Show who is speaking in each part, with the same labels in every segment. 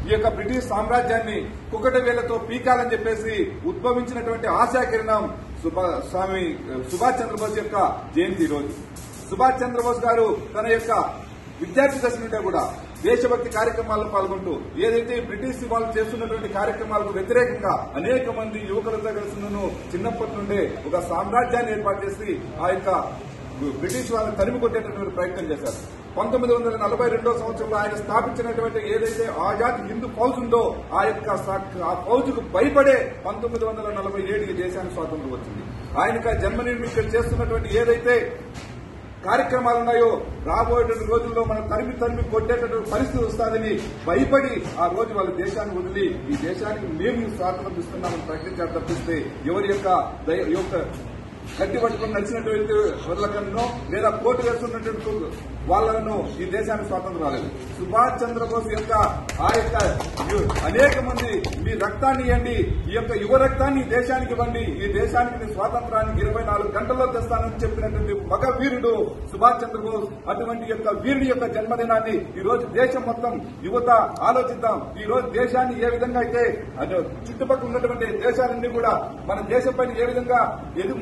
Speaker 1: ఈ యొక్క బ్రిటిష్ సామ్రాజ్యాన్ని కుక్కటి వేలతో పీకాలని చెప్పేసి ఉద్భవించినటువంటి ఆశాకిరణం స్వామి సుభాష్ చంద్రబోస్ యొక్క జయంతి రోజు. సుభాష్ చంద్రబోస్ గారు తన యొక్క విద్యార్థి దశ నుండే కూడా దేశభక్తి కార్యక్రమాల్లో పాల్గొంటూ ఏదైతే బ్రిటిష్ వాళ్ళు చేస్తున్నటువంటి కార్యక్రమాలకు వ్యతిరేకంగా అనేక మంది యువకులతో కలిసి చిన్నప్పటి నుండే ఒక సామ్రాజ్యాన్ని ఏర్పాటు చేసి ఆ యొక్క బ్రిటిష్ వాళ్ళని తరిమి కొట్టేటటువంటి ప్రయత్నం చేశారు. 1942 సంవత్సరంలో ఆయన స్థాపించినటువంటి ఏదైతే ఆజాద్ హిందూ ఫౌజ్ ఉందో ఆ ఫౌజ్కు భయపడే 1947 దేశానికి స్వాతంత్ర్యం వచ్చింది. ఆయనకు జన్మనిర్మితి చేస్తున్నటువంటి ఏదైతే కార్యక్రమాలు ఉన్నాయో రాబోయేటువంటి రోజుల్లో మనం తరిమి కొట్టేటటువంటి పరిస్థితి వస్తుందని భయపడి ఆ రోజు వాళ్ళ దేశాన్ని వదిలి ఈ దేశానికి మేము స్వాతంత్రం ఇస్తున్నామని ప్రకటించారు తప్పిస్తే ఎవరి యొక్క గట్టి పట్టుకుని నడిచినటువంటి వదలకన్నో లేదా కోర్టు వేస్తున్నటువంటి వాళ్లను ఈ దేశానికి స్వాతంత్రం రాలేదు. సుభాష్ చంద్రబోస్ యొక్క అనేక మంది మీ రక్తాన్ని ఇవ్వండి, ఈ యొక్క యువ రక్తాన్ని ఈ దేశానికి ఇవ్వండి, ఈ దేశానికి స్వాతంత్రానికి 24 గంటల్లో తెస్తానని చెప్పినటువంటి మగ వీరుడు సుభాష్ చంద్రబోస్. అటువంటి యొక్క వీరుడి యొక్క జన్మదినాన్ని ఈ రోజు దేశం మొత్తం యువత ఆలోచిద్దాం. ఈ రోజు దేశాన్ని ఏ విధంగా అయితే చుట్టుపక్కల ఉన్నటువంటి దేశాలన్నీ కూడా మన దేశం పైన ఏ విధంగా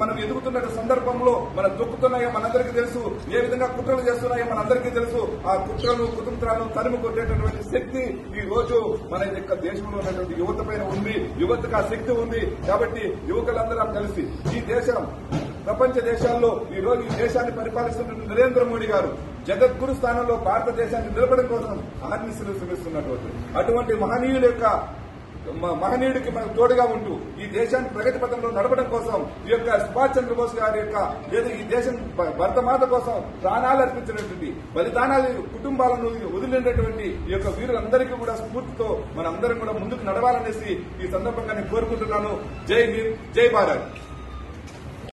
Speaker 1: మనం ఎదుగుతున్న సందర్భంలో మనం దొక్కుతున్నాయో మనందరికీ తెలుసు, ఏ విధంగా కుట్రలు చేస్తున్నాయో మనందరికీ తెలుసు. ఆ కుట్రలు కుతంత్రాలను తరిమి కొట్టేటటువంటి శక్తి ఈ రోజు మన యొక్క దేశంలో ఉన్నటువంటి యువత పైన ఉంది. యువతకు ఆ శక్తి ఉంది. కాబట్టి యువకులందరం కలిసి ఈ దేశం ప్రపంచ దేశాల్లో ఈ రోజు ఈ దేశాన్ని పరిపాలిస్తున్న నరేంద్ర మోడీ గారు జగద్గురు స్థానంలో భారతదేశాన్ని నిలబడడం కోసం ఆర్నిశలు శ్రమిస్తున్నటువంటి అటువంటి మహనీయుడికి మనకు తోడుగా ఉంటూ ఈ దేశాన్ని ప్రగతి పథంలో నడపడం కోసం ఈ యొక్క సుభాష్ చంద్రబోస్ గారి యొక్క ఈ దేశం భరతమాత కోసం ప్రాణాలు అర్పించినటువంటి బలిదానాలు కుటుంబాలను వదిలినటువంటి ఈ యొక్క వీరులందరికీ కూడా స్ఫూర్తితో మనందరం కూడా ముందుకు నడవాలనేసి ఈ సందర్భంగా నేను కోరుకుంటున్నాను. జై హింద్, జై భారత్.